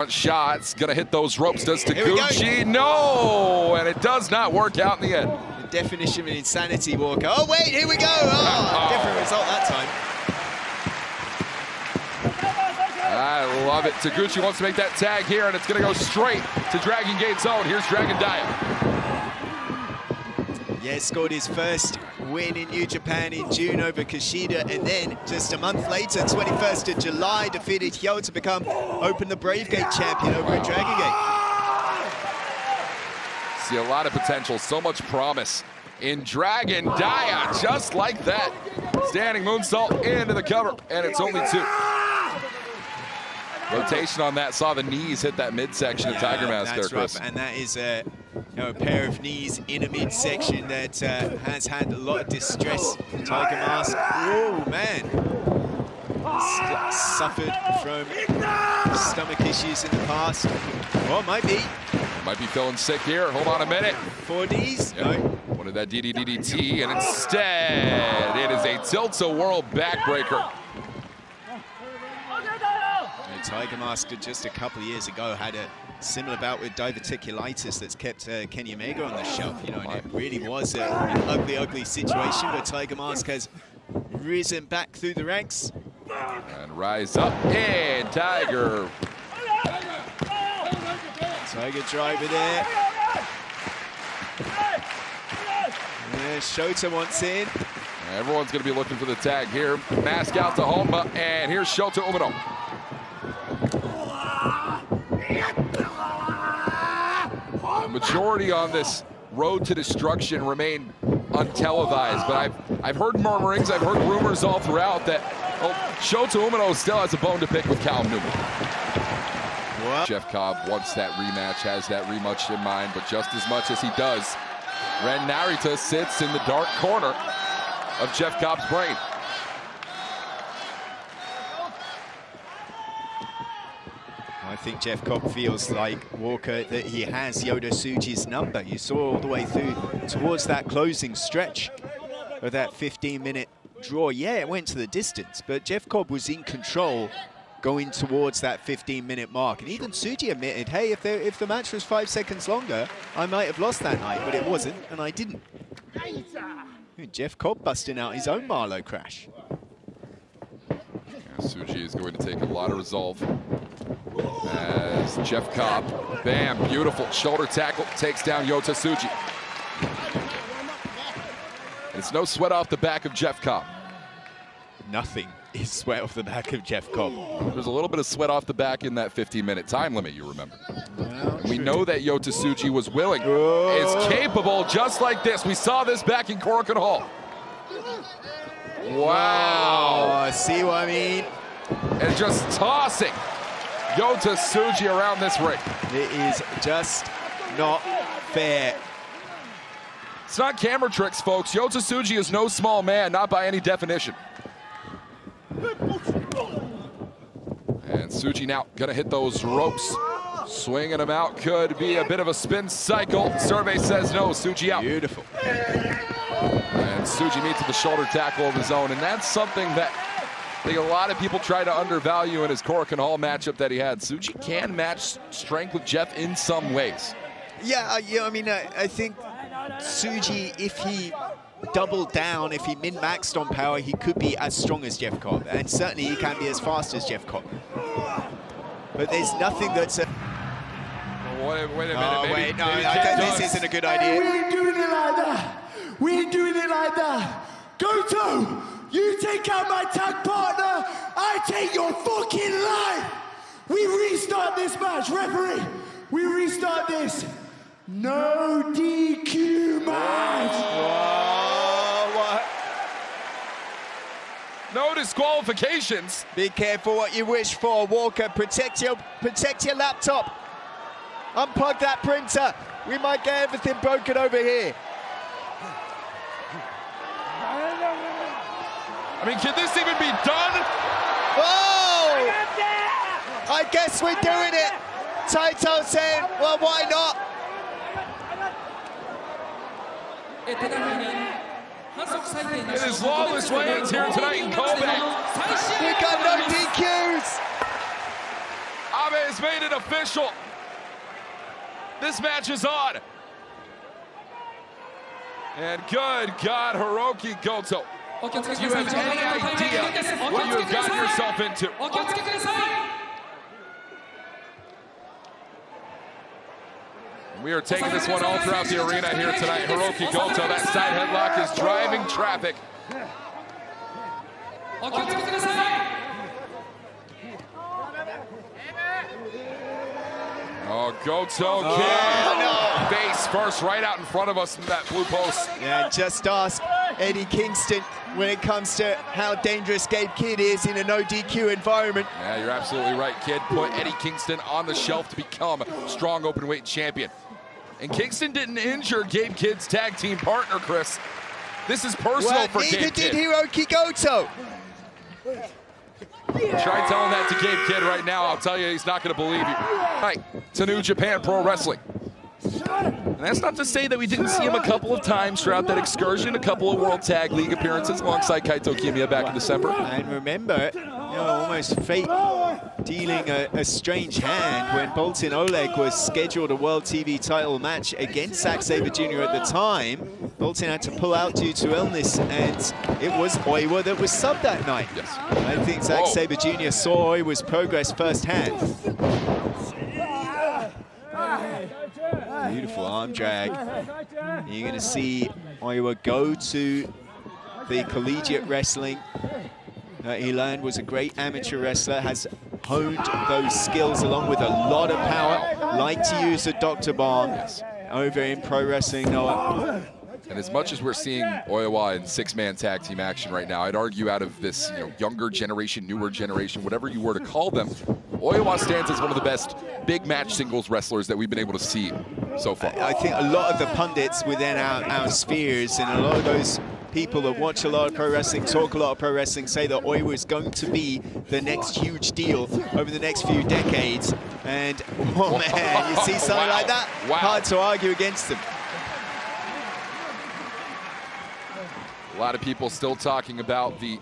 front shots. Gonna hit those ropes. Does Taguchi? No! And it does not work out in the end. The definition of insanity, Walker. Oh, wait, here we go. Oh, different result that time. I love it. Taguchi wants to make that tag here, and it's going to go straight to Dragon Gate Zone. Here's Dragon Dia. Yeah, scored his first win in New Japan in June over Kushida, and then just a month later, 21st of July, defeated Yota to become Open the Brave Gate champion over at Dragon Gate. See a lot of potential, so much promise in Dragon Dia, just like that. Standing moonsault into the cover, and it's only 2. Rotation on that, saw the knees hit that midsection of Tiger Mask there, Chris. Rough. And that is a pair of knees in a midsection that has had a lot of distress. Tiger Mask, oh man, suffered from stomach issues in the past. Well, might be feeling sick here. Hold on a minute. 4Ds? Yep. No. Wanted that DDT, and instead it is a tilt-a-whirl backbreaker. Tiger Mask just a couple of years ago had a similar bout with diverticulitis that's kept Kenny Omega on the shelf, and it really was an ugly, ugly situation, but Tiger Mask has risen back through the ranks. And rise up, and Tiger. Tiger driver there. Yeah, Shota wants in. Everyone's going to be looking for the tag here. Mask out to Honma, and here's Shota Umino. The majority on this road to destruction remain untelevised, but I've heard murmurings, I've heard rumors all throughout that Shota Umino still has a bone to pick with Callum Newman. What? Jeff Cobb wants that rematch, has that rematch in mind, but just as much as he does, Ren Narita sits in the dark corner of Jeff Cobb's brain. I think Jeff Cobb feels like, Walker, that he has Yota Tsuji's number. You saw all the way through towards that closing stretch of that 15-minute draw. Yeah, it went to the distance, but Jeff Cobb was in control going towards that 15-minute mark. And even Tsuji admitted, hey, if the match was 5 seconds longer, I might have lost that night, but it wasn't, and I didn't. Jeff Cobb busting out his own Marlow crash. Yeah, Tsuji is going to take a lot of resolve. As Jeff Cobb, bam, beautiful shoulder tackle, takes down Yota Tsuji. It's no sweat off the back of Jeff Cobb. Nothing is sweat off the back of Jeff Cobb. There's a little bit of sweat off the back in that 15-minute time limit, you remember. Well, we know that Yota Tsuji was willing, is capable just like this. We saw this back in Korakuen Hall. Wow. Oh, see what I mean? And just tossing Yota Tsuji around this ring. It is just not fair. It's not camera tricks, folks. Yota Tsuji is no small man, not by any definition. And Tsuji now gonna hit those ropes. Swinging them out could be a bit of a spin cycle. Survey says no, Tsuji out. Beautiful. And Tsuji meets with the shoulder tackle of his own, and that's something that I think a lot of people try to undervalue in his Korakuen Hall matchup that he had. Tsuji can match strength with Jeff in some ways. Yeah, I mean, I think Tsuji, if he doubled down, if he min-maxed on power, he could be as strong as Jeff Cobb, and certainly he can be as fast as Jeff Cobb. But there's nothing that's a... Wait a minute, oh, wait, no, I think this isn't a good idea. We ain't doing it like that. We ain't doing it like that. Goto, you take out my tag partner, I take your fucking life. We restart this match, referee. We restart this. No DQ match. What? No disqualifications. Be careful what you wish for, Walker. Protect your laptop. Unplug that printer. We might get everything broken over here. I mean, can this even be done? Oh! I guess we're doing it. Taito saying, well, why not? It is lawless weigh-ins here tonight in Kobe. We got no DQs. Abe has made it official. This match is on. And good God, Hirooki Goto. Do you have any idea what you have gotten yourself into? We are taking this one all throughout the arena here tonight. Hirooki Goto, that side headlock is driving traffic. Oh, Goto kick. Base first, right out in front of us in that blue post. Yeah, just ask Eddie Kingston when it comes to how dangerous Gabe Kidd is in a no DQ environment. Yeah, you're absolutely right, kid. Put Eddie Kingston on the shelf to become strong openweight champion. And Kingston didn't injure Gabe Kidd's tag team partner, Chris. This is personal for Gabe Kidd. Neither did Hirooki Goto. Try telling that to Gabe Kidd right now. I'll tell you, he's not going to believe you. Right, to New Japan Pro Wrestling. And that's not to say that we didn't see him a couple of times throughout that excursion, a couple of World Tag League appearances alongside Kaito Kiyomiya back in December. And remember, almost fate dealing a strange hand when Boltin Oleg was scheduled a World TV title match against Zack Sabre Jr. at the time. Boltin had to pull out due to illness, and it was Oiwa that was subbed that night. Yes. I think Zack Sabre Jr. saw Oiwa's progress firsthand. Beautiful arm drag. You're going to see Oiwa go to the collegiate wrestling that he learned, was a great amateur wrestler, has honed those skills along with a lot of power, like to use a Dr. Bomb over in pro wrestling, Noah. And as much as we're seeing Oiwa in six-man tag team action right now, I'd argue out of this younger generation, newer generation, whatever you were to call them, Oiwa stands as one of the best big match singles wrestlers that we've been able to see so far. I think a lot of the pundits within our spheres and a lot of those people that watch a lot of pro wrestling, talk a lot of pro wrestling, say that Oiwa is going to be the next huge deal over the next few decades. And, oh man, you see something like that? Hard to argue against them. A lot of people still talking about the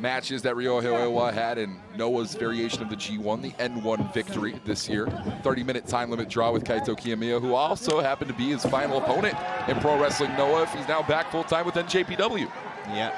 matches that Ryohei Oiwa had in Noah's variation of the G1, the N1 victory this year. 30-minute time limit draw with Kaito Kiyomiya, who also happened to be his final opponent in Pro Wrestling Noah if he's now back full-time with NJPW. Yeah.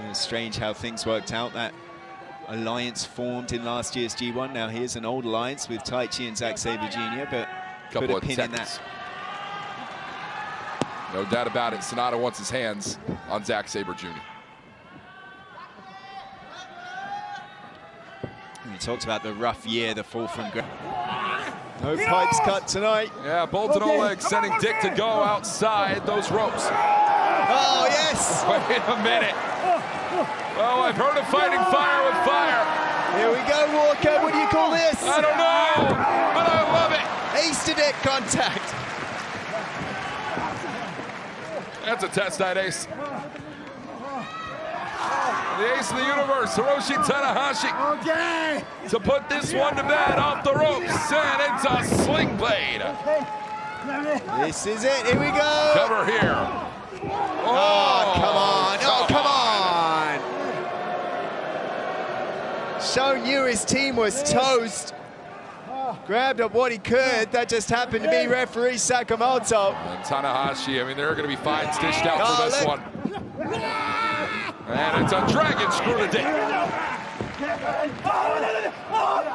It's strange how things worked out. That alliance formed in last year's G1. Now here's an old alliance with Taichi and Zack Sabre Jr., but put a pin in that. No doubt about it, Sonata wants his hands on Zack Sabre Jr. We talked about the rough year, the fall from ground. No pipes cut tonight. Yeah, Boltin Oleg sending Dick to go outside those ropes. Oh, yes! Wait a minute. Well, I've heard of fighting fire with fire. Here we go, Walker. What do you call this? I don't know, but I love it. Ace to Dick contact. That's a test night ace. The ace of the universe, Hiroshi Tanahashi, to put this one to bed off the ropes, and it's a sling blade. This is it, here we go. Cover here. Oh, come on, oh, come on. Showing you his team was toast. Grabbed up what he could. That just happened to be referee Sakamoto. And Tanahashi, I mean, they're going to be fine stitched out for this one. And it's a dragon screw to Dick.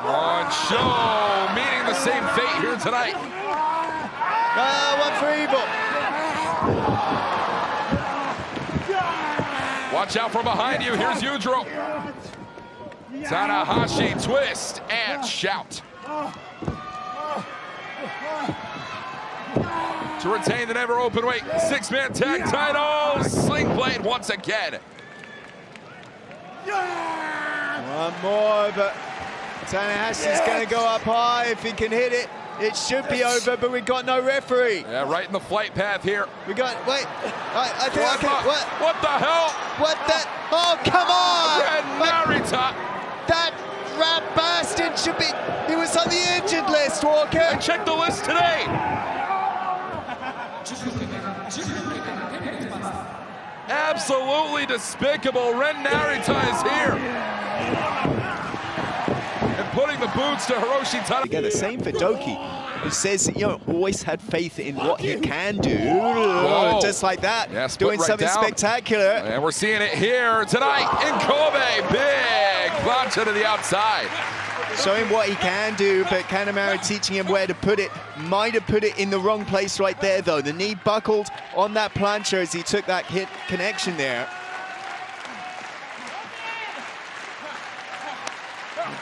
On show, meeting the same fate here tonight. One for evil. Watch out from behind you. Here's Yujiro. Tanahashi, twist and shout. To retain the never open weight six-man tag title, Sling Blade once again. One more, but Tanahashi's going to go up high. If he can hit it, it should be over, but we've got no referee. Yeah, right in the flight path here. We got, wait, I think I can, what the hell? What the, oh, come on! Red Narita. That rat bastard should be, he was on the injured list, Walker. I checked the list today. Absolutely despicable. Ren Narita is here. And putting the boots to Hiroshi Tanabe. Together, same for Doki, who says, you know, always had faith in what he can do. Whoa. Just like that, Yeah, split doing right something down. spectacular. And we're seeing it here tonight in Kobe. Big plancha to the outside. Showing what he can do, but Kanemaru teaching him where to put it. Might have put it in the wrong place right there, though. The knee buckled on that plancha as he took that hit connection there.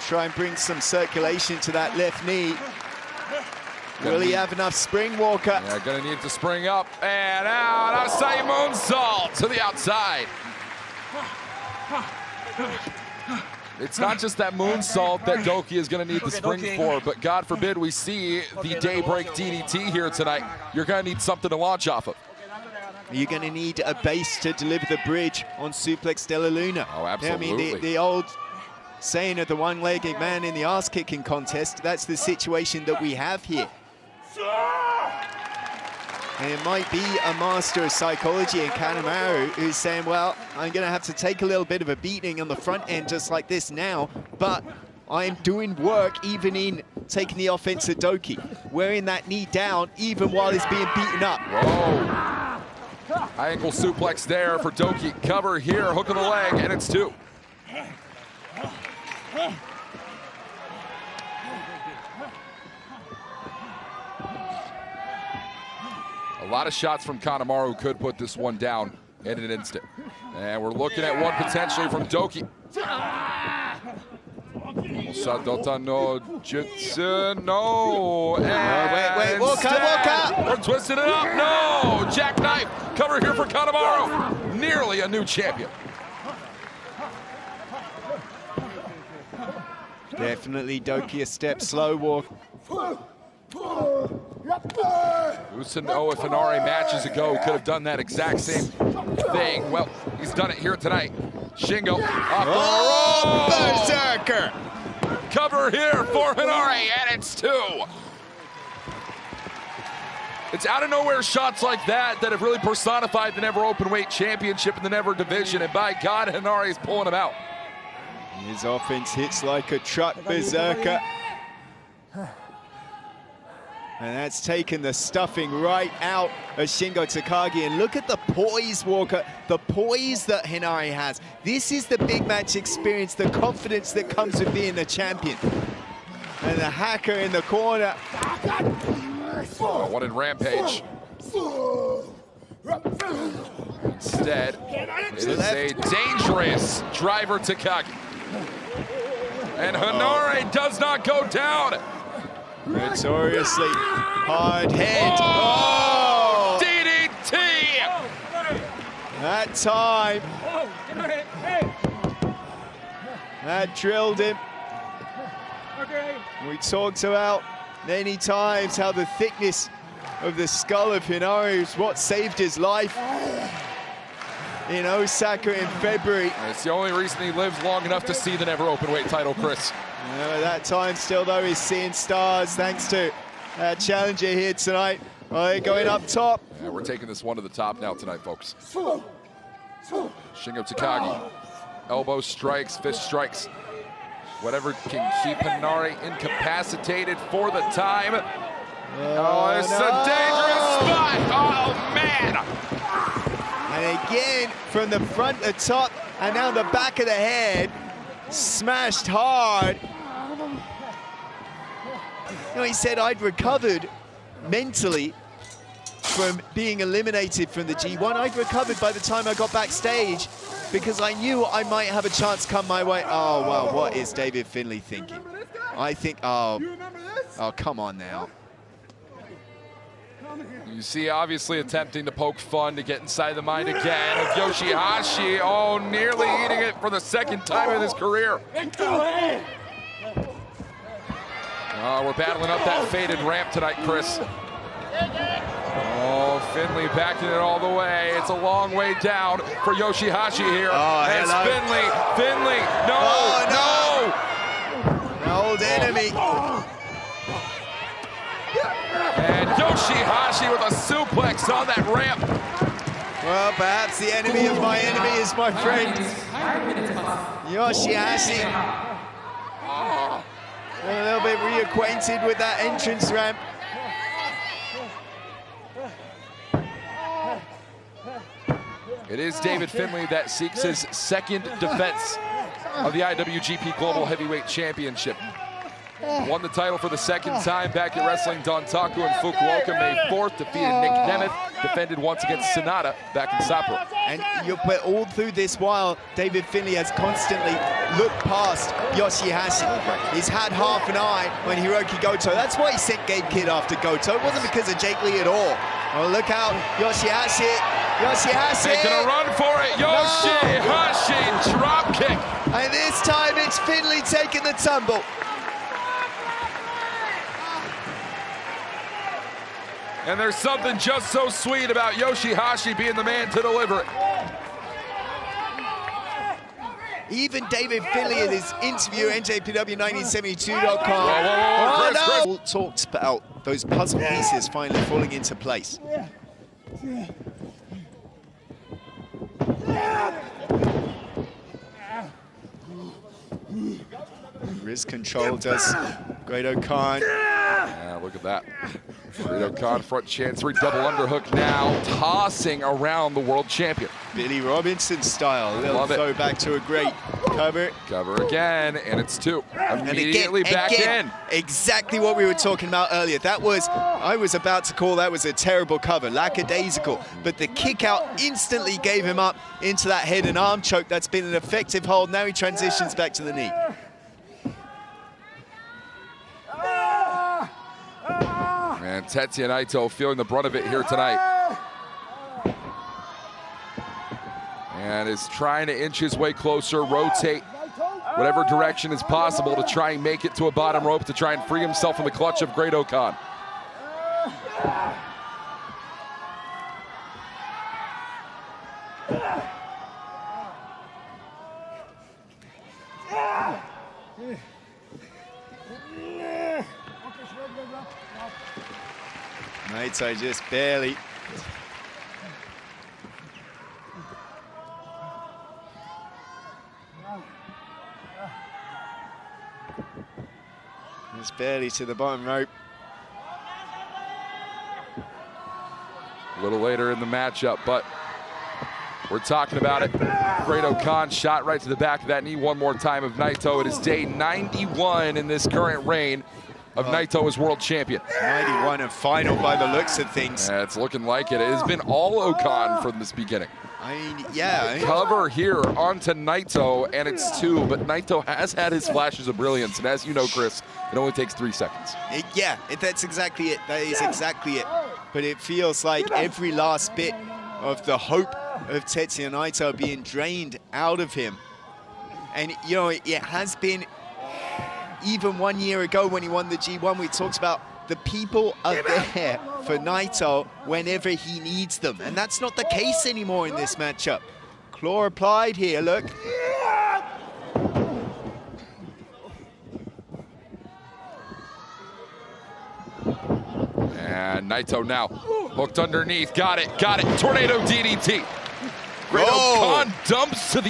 Try and bring some circulation to that left knee. Will he have enough spring, Walker? Yeah, gonna need to spring up and out. Outside moonsault to the outside. It's not just that moonsault that Doki is gonna need the spring for, but God forbid we see the daybreak DDT here tonight. You're gonna need something to launch off of. You're going to need a base to deliver the bridge on Suplex de la Luna. Oh, absolutely. I mean, the old saying of the one-legged man in the ass-kicking contest, that's the situation that we have here. And it might be a master of psychology in Kanemaru who's saying, well, I'm going to have to take a little bit of a beating on the front end just like this now, but I'm doing work even in taking the offense of Doki, wearing that knee down even while he's being beaten up. Whoa. High ankle suplex there for Doki. Cover here, hook of the leg, and it's 2. A lot of shots from Kanemaru could put this one down in an instant. And we're looking at one potentially from Doki. Sadota no jutsu, no. Wait, Walker. We're twisting it up, no. Jackknife, cover here for Kanemaru. Nearly a new champion. Definitely Doki a step slow, Walker. Usano, if Inari matches ago, could have done that exact same thing. Well, he's done it here tonight. Shingo off the rope. Berserker! Cover here for Hinari, and it's 2. It's out of nowhere shots like that that have really personified the Never Openweight Championship in the Never Division, and by God, Hinari is pulling them out. His offense hits like a truck, Berserker. And that's taken the stuffing right out of Shingo Takagi. And look at the poise, Walker, the poise that Hinari has. This is the big match experience, the confidence that comes with being a champion. And the hacker in the corner. Oh, what in Rampage. Instead, it is a dangerous driver Takagi. And Hinari does not go down. Notoriously hard head. Oh! DDT! That time. That drilled him. We talked about many times how the thickness of the skull of Hinari is what saved his life in Osaka in February. It's the only reason he lived long enough to see the Never Openweight title, Chris. That time still, though, he's seeing stars thanks to challenger here tonight. Going up top. Yeah, we're taking this one to the top now tonight, folks. Shingo Takagi. Elbow strikes, fist strikes. Whatever can keep Hinari incapacitated for the time. Oh, it's a dangerous spot. Oh, man. And again, from the front to top, and now the back of the head. Smashed hard. You know, he said, I'd recovered mentally from being eliminated from the G1. I'd recovered by the time I got backstage because I knew I might have a chance come my way. Oh, well, what is David Finlay thinking? I think, oh, come on now. You see, obviously attempting to poke fun to get inside the mind again of YOSHI-HASHI. Oh, nearly eating it for the second time in his career. Oh, we're battling up that faded ramp tonight, Chris. Oh, Finlay backing it all the way. It's a long way down for YOSHI-HASHI here. Oh, as Finlay, no, no! The old enemy. And YOSHI-HASHI with a suplex on that ramp. Well, perhaps the enemy of my enemy is my friend. YOSHI-HASHI. A little bit reacquainted with that entrance ramp. It is David Finlay that seeks his second defense of the IWGP Global Heavyweight Championship. Won the title for the second time back at Wrestling Dontaku in Fukuoka May 4th, defeated Nick Nemeth, defended once against Sonata back in Sabre. And but all through this while, David Finlay has constantly looked past YOSHI-HASHI. He's had half an eye when Hirooki Goto. That's why he sent Gabe Kidd after Goto. It wasn't because of Jake Lee at all. Oh, look out, YOSHI-HASHI. YOSHI-HASHI. Taking a run for it, YOSHI-HASHI, drop kick. And this time it's Finlay taking the tumble. And there's something just so sweet about YOSHI-HASHI being the man to deliver it. Even David Finlay in his interview at NJPW1972.com. Chris. All talks about those puzzle pieces finally falling into place. Wrist control does Goto-kan. Yeah, look at that. Goto-kan front chancery, double underhook now, tossing around the world champion. Billy Robinson style, a little throwback to a great cover. Cover again, and it's two. Immediately back in. Exactly what we were talking about earlier. That was, I was about to call that was a terrible cover, lackadaisical. But the kick out instantly gave him up into that head and arm choke. That's been an effective hold. Now he transitions back to the knee. And Tetsuya Naito feeling the brunt of it here tonight. And is trying to inch his way closer, rotate whatever direction is possible to try and make it to a bottom rope to try and free himself from the clutch of Goto-kan. Naito just barely. Just barely to the bottom rope. A little later in the matchup, but we're talking about it. Goto-kan shot right to the back of that knee one more time of Naito. It is day 91 in this current reign of Naito as world champion. 91 and final by the looks of things. Yeah, it's looking like it. It has been all O-Khan from this beginning. I mean, yeah. Cover here onto Naito, and it's two, but Naito has had his flashes of brilliance, and as you know, Chris, it only takes 3 seconds. That's exactly it. That is exactly it. But it feels like every last bit of the hope of Tetsuya Naito being drained out of him. And, you know, it has been, even 1 year ago when he won the G1, we talked about the people are there for Naito whenever he needs them. And that's not the case anymore in this matchup. Claw applied here, look. And Naito now hooked underneath. Got it. Tornado DDT. Goto-kan dumps to the